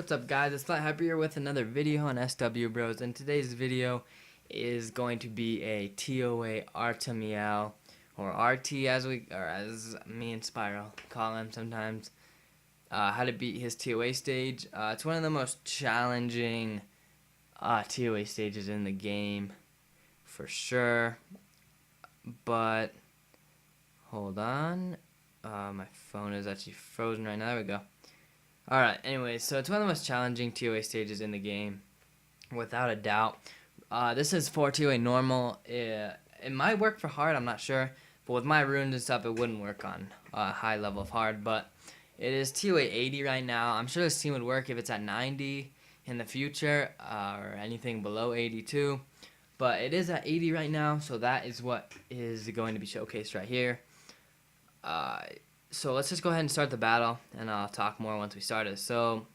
What's up, guys? It's Flat Hyper here with another video on SW Bros, and today's video is going to be a ToA Artamiel, or RT as me and Spiral call him sometimes. How to beat his ToA stage. It's one of the most challenging ToA stages in the game, for sure. But hold on, my phone is actually frozen right now. There we go. Alright, anyways, so it's one of the most challenging ToA stages in the game, without a doubt. This is for ToA Normal. It might work for Hard, I'm not sure. But with my runes and stuff, it wouldn't work on high level of Hard. But it is ToA 80 right now. I'm sure this team would work if it's at 90 in the future, or anything below 82. But it is at 80 right now, so that is what is going to be showcased right here. So let's just go ahead and start the battle, and I'll talk more once we start it. So,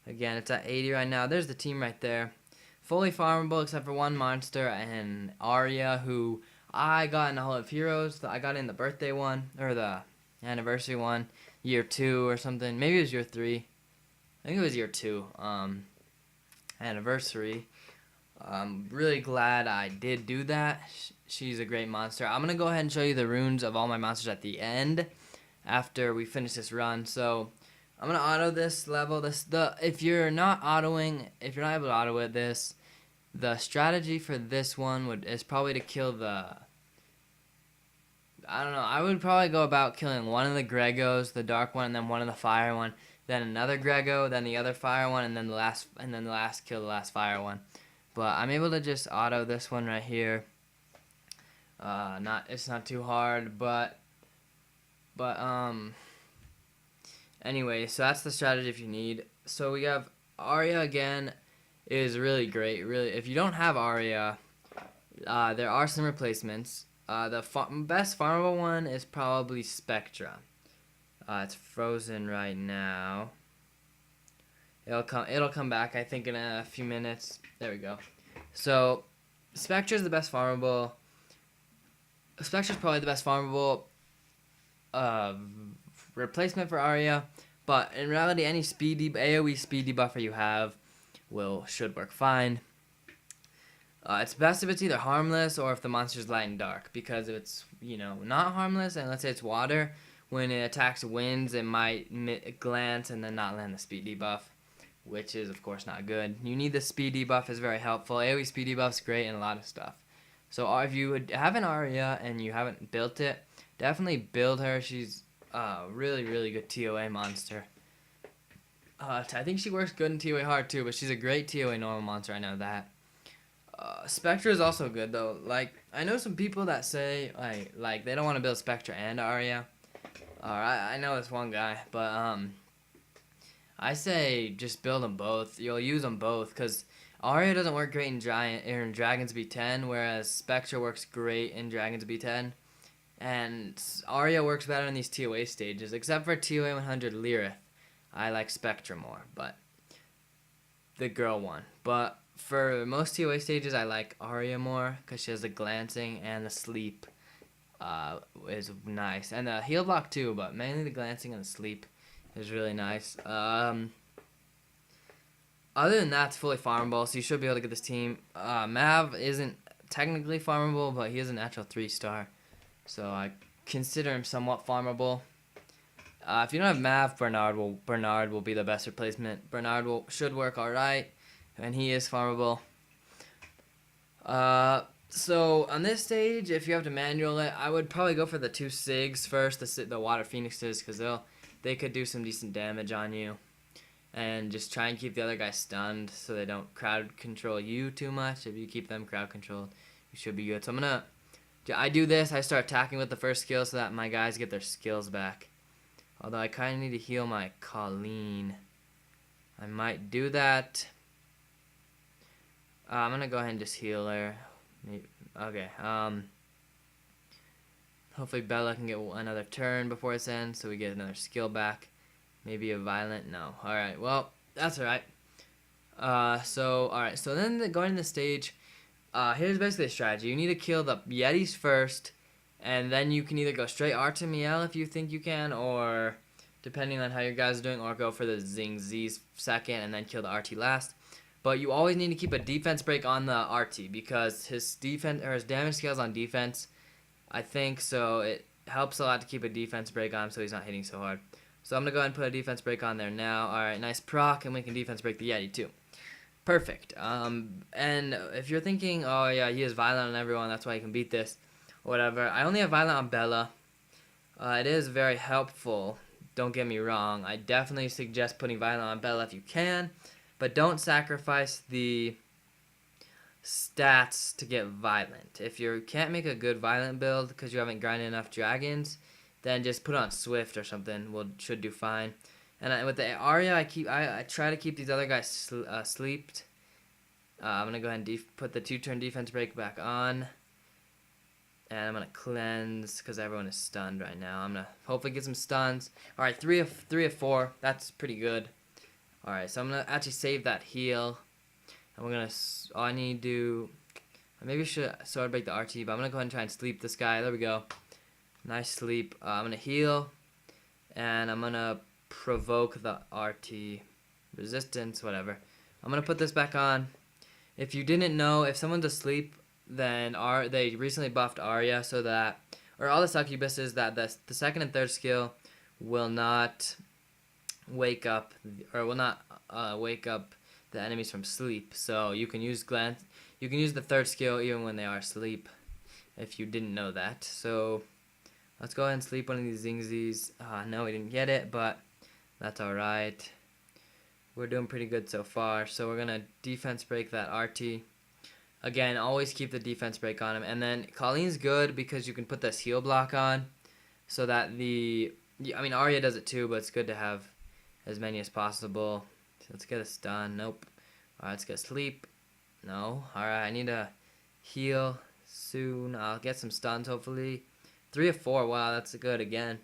again, it's at 80 right now. There's the team right there. Fully farmable except for one monster and Arya, who I got in the Hall of Heroes. I got in the birthday one, or the anniversary one, year 2 or something. Maybe it was year 3. I think it was year 2, anniversary. I'm really glad I did do that. She's a great monster. I'm going to go ahead and show you the runes of all my monsters at the end, after we finish this run. So I'm gonna auto this level. If you're not able to auto it, the strategy for this one is probably to kill the, I don't know, I would probably go about killing one of the Gregos, the dark one, and then one of the fire one, then another Grego, then the other fire one, and then the last kill the last fire one. But I'm able to just auto this one right here. It's not too hard, but anyway, so that's the strategy if you need. So we have Arya again, is really great. Really, if you don't have Arya, there are some replacements. The best farmable one is probably Spectra. It's frozen right now. It'll come back, I think, in a few minutes. There we go. So Spectra is the best farmable. Spectra's probably the best farmable replacement for Arya, but in reality, any AoE speed debuffer you have should work fine. It's best if it's either harmless or if the monster's light and dark, because if it's not harmless, and let's say it's water, when it attacks winds, it might glance and then not land the speed debuff, which is of course not good. You need the speed debuff, is very helpful. AoE speed debuff's great in a lot of stuff. So if you have an Arya and you haven't built it, definitely build her. She's a really, really good ToA monster. I think she works good in ToA Hard too, but she's a great ToA Normal monster, I know that. Spectra is also good though. Like, I know some people that say like they don't want to build Spectra and Arya. I know this one guy, but I say just build them both. You'll use them both, because Arya doesn't work great in Dragons B10, whereas Spectra works great in Dragons B10. And Arya works better in these ToA stages, except for ToA 100 Lyrith. I like Spectra more, but the girl one. But for most ToA stages, I like Arya more, because she has the glancing and the sleep is nice. And the heal block too, but mainly the glancing and the sleep is really nice. Other than that, it's fully farmable, so you should be able to get this team. Mav isn't technically farmable, but he is a natural 3-star. So I consider him somewhat farmable. If you don't have Mav, Bernard will be the best replacement. Bernard should work alright, and he is farmable. So on this stage, if you have to manual it, I would probably go for the 2 Sigs first, the Water Phoenixes, because they could do some decent damage on you. And just try and keep the other guys stunned so they don't crowd control you too much. If you keep them crowd controlled, you should be good. So I do this, I start attacking with the first skill so that my guys get their skills back. Although I kind of need to heal my Colleen. I might do that. I'm going to go ahead and just heal her. Okay. Hopefully Bella can get another turn before it ends so we get another skill back. Maybe a violent? No. Alright, well, that's alright. So then going to the stage, here's basically the strategy. You need to kill the Yetis first, and then you can either go straight Artamiel if you think you can, or depending on how your guys are doing, or go for the Zing Z's second and then kill the RT last. But you always need to keep a defense break on the RT because his defense or his damage scales on defense, I think, so it helps a lot to keep a defense break on him so he's not hitting so hard. So I'm going to go ahead and put a defense break on there now. Alright, nice proc, and we can defense break the Yeti too. Perfect. And if you're thinking, oh yeah, he is violent on everyone, that's why he can beat this, whatever. I only have violent on Bella. It is very helpful, don't get me wrong. I definitely suggest putting violent on Bella if you can, but don't sacrifice the stats to get violent. If you can't make a good violent build because you haven't grinded enough dragons, then just put on Swift or something. Should do fine. And with the Arya, I try to keep these other guys sleeped. I'm gonna go ahead and put the 2-turn defense break back on, and I'm gonna cleanse because everyone is stunned right now. I'm gonna hopefully get some stuns. All right, 3 of 4. That's pretty good. All right, so I'm gonna actually save that heal. And we're gonna. All I need to do. Maybe I should sword break the RT, but I'm gonna go ahead and try and sleep this guy. There we go. Nice sleep. I'm gonna heal, and I'm gonna provoke the RT resistance, whatever. I'm gonna put this back on. If you didn't know, if someone's asleep, then they recently buffed Arya so that, or all the succubuses, that the second and third skill will not wake up, or will not wake up the enemies from sleep. So you can use you can use the third skill even when they are asleep, if you didn't know that. So let's go ahead and sleep one of these Zingzis. No, we didn't get it, but that's alright. We're doing pretty good so far. So we're gonna defense break that RT. Again, always keep the defense break on him. And then Colleen's good because you can put this heal block on, so that Arya does it too, but it's good to have as many as possible. So let's get a stun. Nope. Alright, let's get sleep. No. Alright, I need to heal soon. I'll get some stuns hopefully. 3 of 4. Wow, that's good again.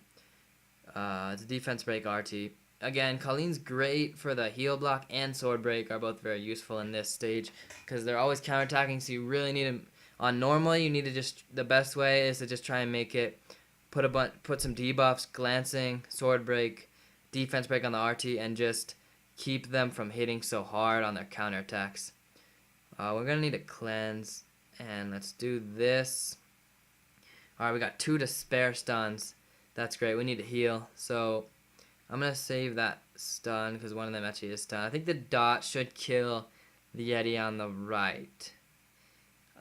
It's a defense break RT. Again, Colleen's great for the heal block and sword break, are both very useful in this stage because they're always counterattacking, so you really need them. On normal, you need to the best way is to just try and make it, put some debuffs, glancing, sword break, defense break on the RT, and just keep them from hitting so hard on their counterattacks. We're going to need a cleanse, and let's do this. Alright, we got 2 to spare stuns. That's great. We need to heal, so I'm going to save that stun because one of them actually is stunned. I think the dot should kill the Yeti on the right.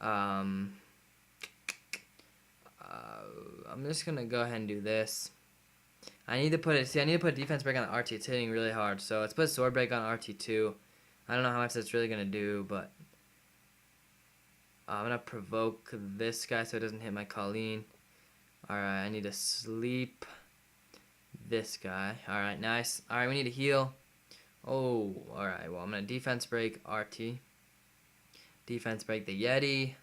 I'm just going to go ahead and do this. I need to put a defense break on the RT. It's hitting really hard, so let's put a sword break on RT2. I don't know how much that's really going to do, but I'm going to provoke this guy so it doesn't hit my Colleen. Alright, I need to sleep this guy. Alright, nice. Alright, we need to heal. Oh, alright. Well, I'm going to defense break RT. Defense break the Yeti.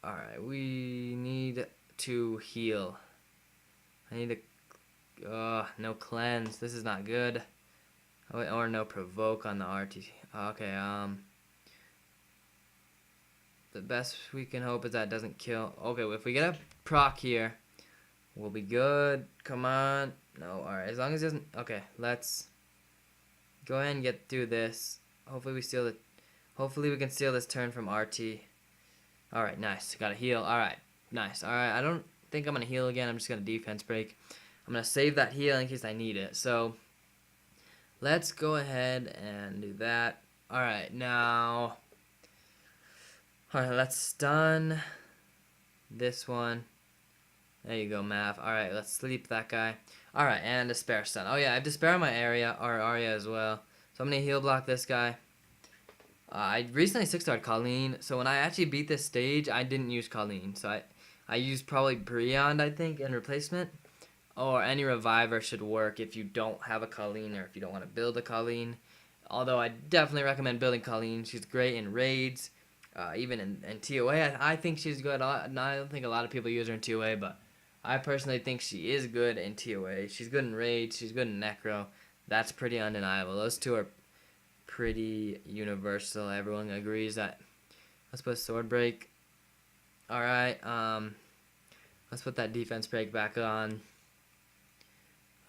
Alright, we need to heal. I need to... no cleanse. This is not good. Or no provoke on the RT. Okay, the best we can hope is that it doesn't kill. Okay, if we get a proc here, we'll be good. Come on. No, alright. As long as it doesn't... Okay, let's go ahead and get through this. Hopefully we can steal this turn from RT. Alright, nice. Got to heal. Alright, nice. Alright, I don't think I'm going to heal again. I'm just going to defense break. I'm going to save that heal in case I need it. So, let's go ahead and do that. Alright, now... Alright, let's stun this one. There you go, Mav. Alright, let's sleep that guy. Alright, and Despair stun. Oh yeah, I have Despair on my Arya as well. So I'm going to heal block this guy. I recently 6-starred Colleen, so when I actually beat this stage, I didn't use Colleen. So I used probably Brionne, I think, in replacement. Or any Reviver should work if you don't have a Colleen or if you don't want to build a Colleen. Although I definitely recommend building Colleen. She's great in raids. Even in ToA, I think she's good. I don't think a lot of people use her in ToA, but I personally think she is good in ToA. She's good in raids. She's good in necro. That's pretty undeniable. Those two are pretty universal. Everyone agrees that. Let's put sword break. Alright, let's put that defense break back on.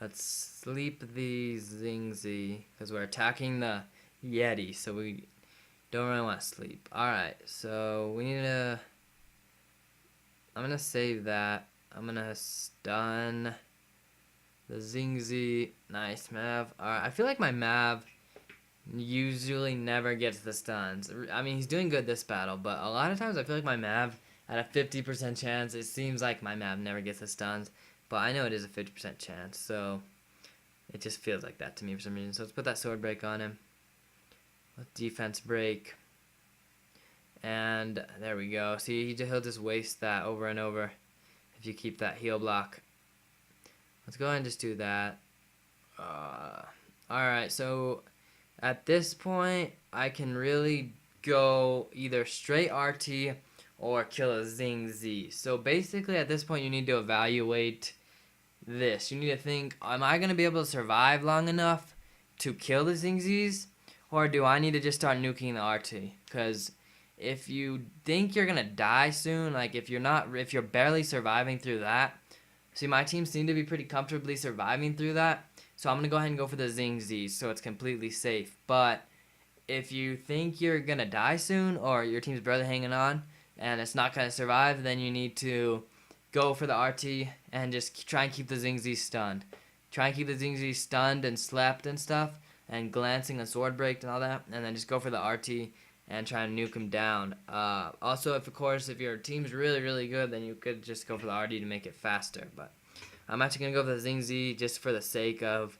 Let's sleep the Zingzi because we're attacking the Yeti, so we don't really want to sleep. Alright, so we need to... I'm going to save that. I'm going to stun the Zingzi. Nice, Mav. Alright, I feel like my Mav usually never gets the stuns. I mean, he's doing good this battle, but a lot of times I feel like my Mav, at a 50% chance, it seems like my Mav never gets the stuns. But I know it is a 50% chance, so it just feels like that to me for some reason. So let's put that sword break on him. Let's defense break. And there we go. See, he'll just waste that over and over if you keep that heal block. Let's go ahead and just do that. Alright, so at this point, I can really go either straight RT or kill a Zing Z. So basically, at this point, you need to evaluate this. You need to think, am I going to be able to survive long enough to kill the Zing Zs? Or do I need to just start nuking the RT? Because if you think you're going to die soon, like if you're barely surviving through that, see, my team seemed to be pretty comfortably surviving through that. So I'm going to go ahead and go for the Zing Zs so it's completely safe. But if you think you're going to die soon or your team's barely hanging on and it's not going to survive, then you need to go for the RT and just try and keep the Zing Z stunned. Try and keep the Zing Z stunned and slept and stuff and glancing and sword breaked and all that. And then just go for the RT and try and nuke him down. Also, if your team's really, really good, then you could just go for the RT to make it faster. But I'm actually going to go for the Zing Z just for the sake of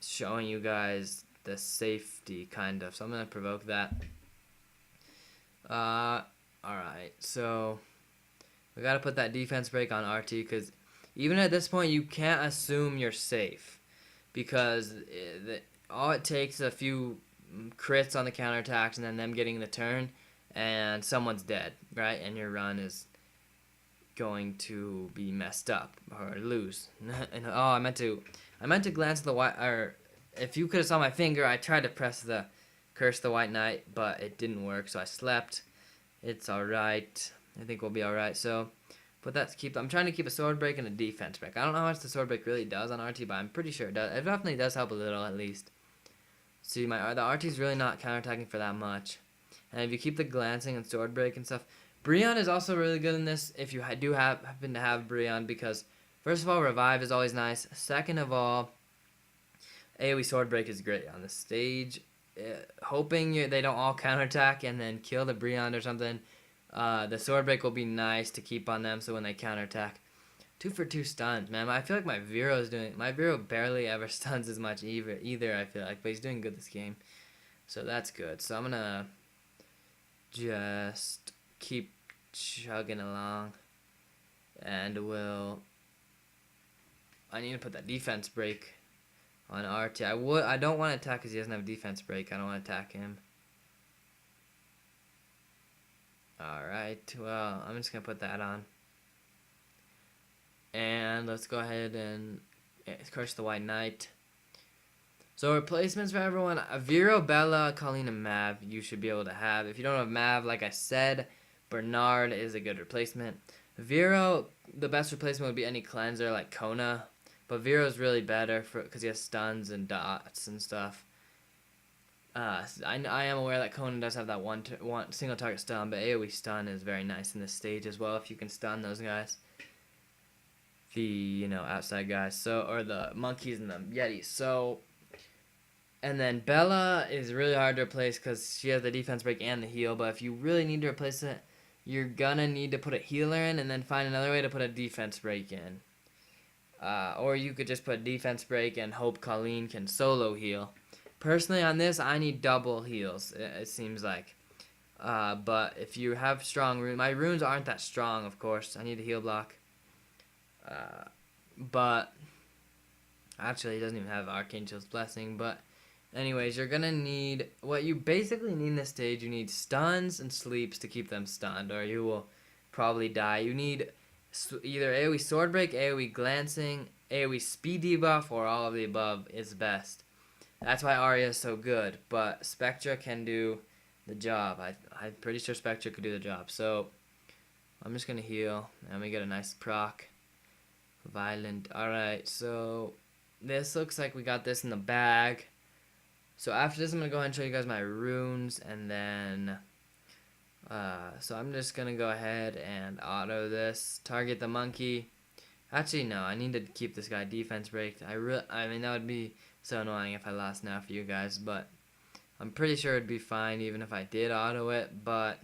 showing you guys the safety, kind of. So I'm going to provoke that. Alright, so we got to put that defense break on RT because even at this point, you can't assume you're safe because all it takes is a few crits on the counterattacks and then them getting the turn and someone's dead, right? And your run is going to be messed up or lose. And I meant to glance at the white, or if you could have saw my finger, I tried to press the curse the white knight, but it didn't work, so I slept. It's alright. I think we'll be alright. So I'm trying to keep a sword break and a defense break. I don't know how much the sword break really does on RT, but I'm pretty sure it does. It definitely does help a little at least. See, the RT's really not counterattacking for that much. And if you keep the glancing and sword break and stuff, Brionne is also really good in this if you happen to have Brionne because, first of all, revive is always nice. Second of all, AoE sword break is great on the stage. Hoping they don't all counterattack and then kill the Brionne or something. The sword break will be nice to keep on them so when they counterattack. 2 for 2 stuns, man. I feel like my Vero barely ever stuns as much either, I feel like, but he's doing good this game. So that's good. So I'm gonna just keep chugging along and I need to put that defense break on RT. I don't want to attack because he doesn't have a defense break. I don't want to attack him. Alright, well, I'm just going to put that on. And let's go ahead and curse the White Knight. So replacements for everyone. Vero, Bella, Colleen, and Mav you should be able to have. If you don't have Mav, like I said, Bernard is a good replacement. Vero, the best replacement would be any cleanser like Kona. But Vero's really better because he has stuns and dots and stuff. I am aware that Kona does have that one single target stun, but AoE stun is very nice in this stage as well if you can stun those guys. The outside guys, or the monkeys and the yetis. So, and then Bella is really hard to replace because she has the defense break and the heal. But if you really need to replace it, you're gonna need to put a healer in and then find another way to put a defense break in. Or you could just put a defense break and hope Colleen can solo heal. Personally, on this, I need double heals. It seems like. But if you have strong runes, my runes aren't that strong, of course. I need a heal block. But actually, he doesn't even have Archangel's Blessing. But anyways, you're gonna need what you basically need in this stage. You need stuns and sleeps to keep them stunned, or you will probably die. You need either AoE sword break, AoE glancing, AoE speed debuff, or all of the above is best. That's why Arya is so good. But Spectra can do the job. I'm pretty sure Spectra could do the job. So I'm just gonna heal, and we get a nice proc. Violent. Alright, so this looks like we got this in the bag. So after this, I'm going to go ahead and show you guys my runes, and then, so I'm just going to go ahead and auto this, target the monkey. Actually, no, I need to keep this guy defense breaked. I mean, that would be so annoying if I lost now for you guys, but I'm pretty sure it'd be fine even if I did auto it, but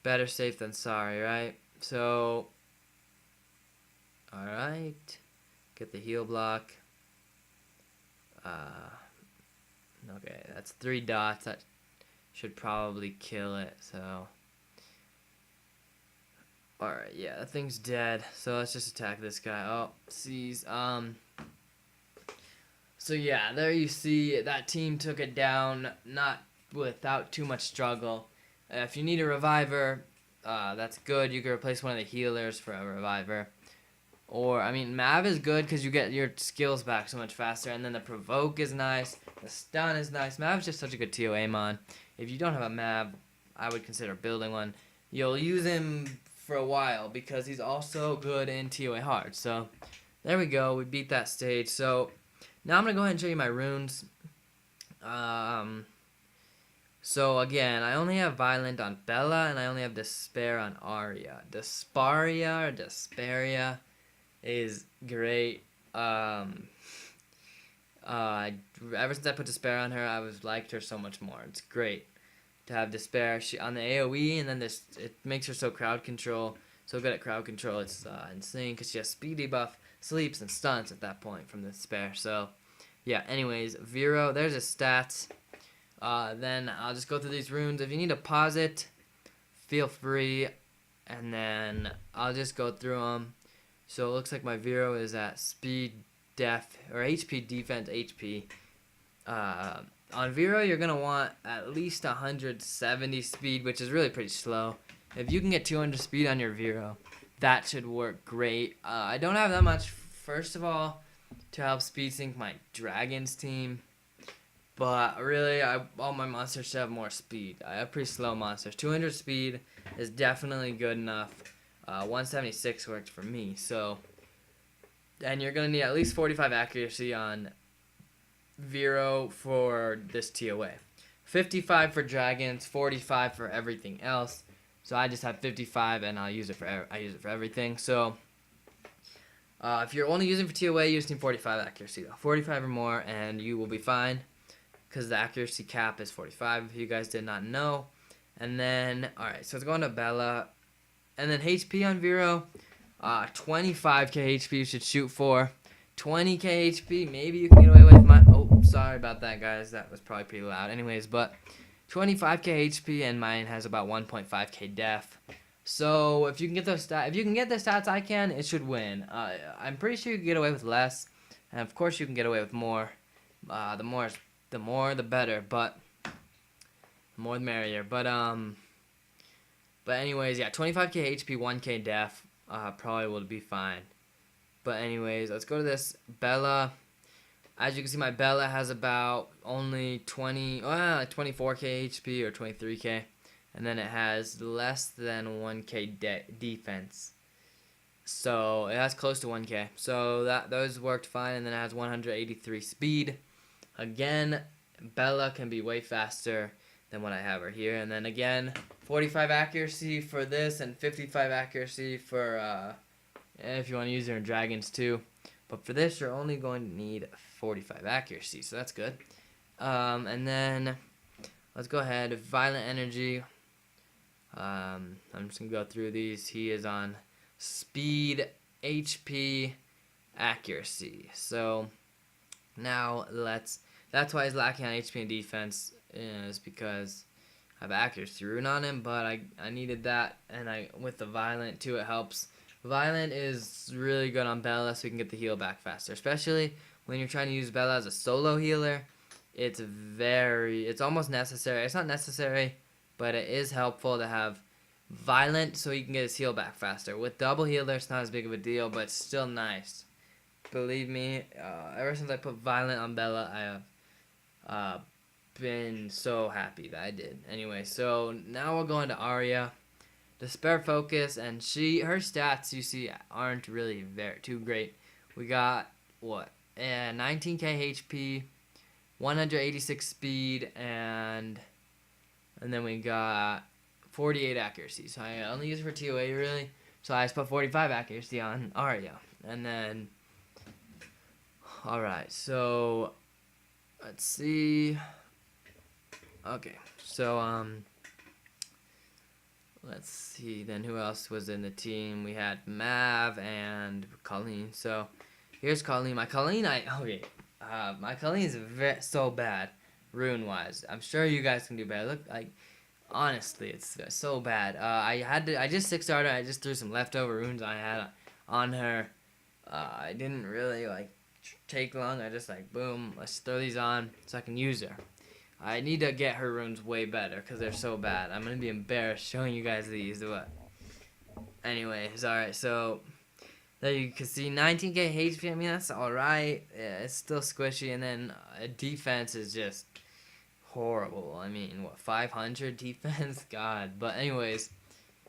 better safe than sorry, right? So, alright, get the heal block. Okay, that's 3 dots. That should probably kill it, so. Alright, yeah, that thing's dead. So let's just attack this guy. Oh, seize. So yeah, there you see that team took it down, not without too much struggle. If you need a reviver, that's good. You can replace one of the healers for a reviver. Or, I mean, Mav is good because you get your skills back so much faster. And then the provoke is nice. The stun is nice. Mav's just such a good ToA mon. If you don't have a Mav, I would consider building one. You'll use him for a while because he's also good in ToA Hard. So, there we go. We beat that stage. So, now I'm going to go ahead and show you my runes. So, again, I only have Violent on Bella, and I only have Despair on Arya. Desparia or Desparia is great. Ever since I put Despair on her, I've liked her so much more. It's great to have Despair on the AoE, and then it makes her so crowd control, so good at crowd control. It's insane because she has speed debuff, sleeps, and stunts at that point from the Despair. So, yeah. Anyways, Vero, there's his stats. Then I'll just go through these runes. If you need to pause it, feel free, and then I'll just go through them. So it looks like my Vero is at speed, def, or HP, defense, HP. On Vero, you're going to want at least 170 speed, which is really pretty slow. If you can get 200 speed on your Vero, that should work great. I don't have that much, first of all, to help speed sync my Dragons team. But really, all my monsters should have more speed. I have pretty slow monsters. 200 speed is definitely good enough. 176 worked for me. So, and you're going to need at least 45 accuracy on Vero for this ToA. 55 for Dragons, 45 for everything else. So I just have 55, and I use it for everything. So if you're only using for ToA, you just need 45 accuracy though. 45 or more, and you will be fine, because the accuracy cap is 45. If you guys did not know. And then, all right, so it's going to Bella. And then HP on Vero, 25k HP you should shoot for. 20k HP, maybe you can get away with my... Oh, sorry about that, guys. That was probably pretty loud. Anyways, but 25k HP, and mine has about 1.5k def. So if you can get the stats I can, it should win. I'm pretty sure you can get away with less, and of course you can get away with more. The more the better, but the more the merrier. But anyways, yeah, 25k HP, 1k def, probably will be fine. But anyways, let's go to this Bella. As you can see, my Bella has about only 24k HP or 23k, and then it has less than 1k defense. So it has close to 1k. So those worked fine, and then it has 183 speed. Again, Bella can be way faster than what I have her here. And then again, 45 accuracy for this, and 55 accuracy for if you want to use her in Dragons too. But for this, you're only going to need 45 accuracy, so that's good. And then let's go ahead. Violent Energy. I'm just going to go through these. He is on speed, HP, accuracy. So now that's why he's lacking on HP and defense, is because I have accuracy rune on him, but I needed that, and with the Violent too, it helps. Violent is really good on Bella, so you can get the heal back faster, especially when you're trying to use Bella as a solo healer. It's almost necessary. It's not necessary, but it is helpful to have Violent so you can get his heal back faster. With double healer, it's not as big of a deal, but it's still nice. Believe me, ever since I put Violent on Bella, I have been so happy that I did. Anyway, so now we'll go into Arya. Despair Focus, and her stats you see aren't really too great. We got what? 19k HP, 186 speed, and then we got 48 accuracy. So I only use it for ToA really. So I just put 45 accuracy on Arya, and then all right. So let's see. Okay, so let's see. Then who else was in the team? We had Mav and Colleen. So here's Colleen. My Colleen, my Colleen is so bad, rune wise. I'm sure you guys can do better. Look, like honestly, it's so bad. I just 6-starred her. I just threw some leftover runes I had on her. I didn't really like take long. I just like boom, let's throw these on so I can use her. I need to get her runes way better because they're so bad. I'm gonna be embarrassed showing you guys these. But anyways, all right. So there you can see 19k HP. I mean that's all right. Yeah, it's still squishy, and then defense is just horrible. I mean, what 500 defense? God. But anyways,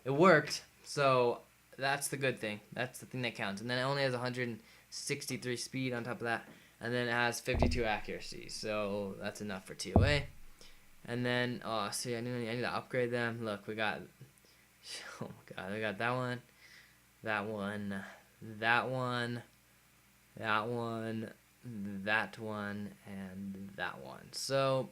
it worked. So that's the good thing. That's the thing that counts. And then it only has 163 speed on top of that. And then it has 52 accuracy, so that's enough for ToA. And then, see, I need to upgrade them. Look, we got, oh my god, we got that one, that one, that one, that one, that one, and that one. So,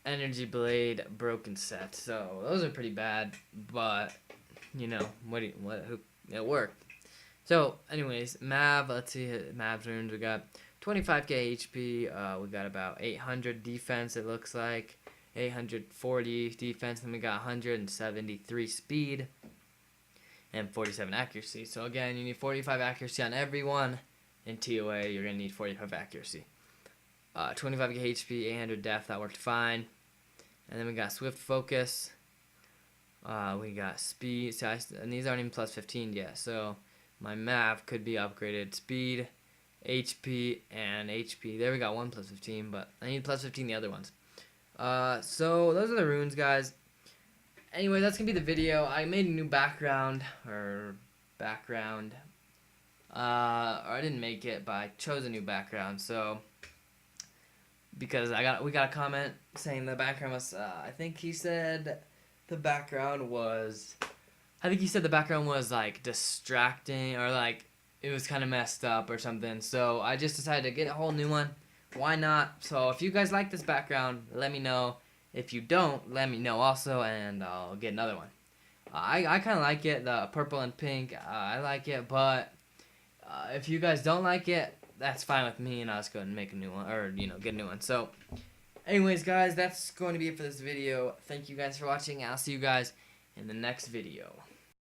Energy Blade, Broken Set. So, those are pretty bad, but, you know, it worked. So, anyways, Mav, let's see, Mav's runes, we got 25k HP, we got about 800 defense, it looks like, 840 defense, then we got 173 speed, and 47 accuracy. So again, you need 45 accuracy on everyone. In ToA, you're going to need 45 accuracy. 25k HP, 800 def, that worked fine. And then we got Swift Focus, we got Speed, and these aren't even plus 15 yet, so my Mav could be upgraded. Speed, HP, and HP. There we got one plus 15, but I need plus 15 the other ones. So those are the runes, guys. Anyway, that's going to be the video. I made a new background. Or I didn't make it, but I chose a new background. So, because we got a comment saying the background was, I think he said the background was like distracting, or like it was kind of messed up or something. So I just decided to get a whole new one. Why not? So if you guys like this background, let me know. If you don't, let me know also, and I'll get another one. I kind of like it, the purple and pink. I like it, but if you guys don't like it, that's fine with me, and I'll just go and make a new one, or get a new one. So anyways, guys, that's going to be it for this video. Thank you guys for watching. I'll see you guys in the next video.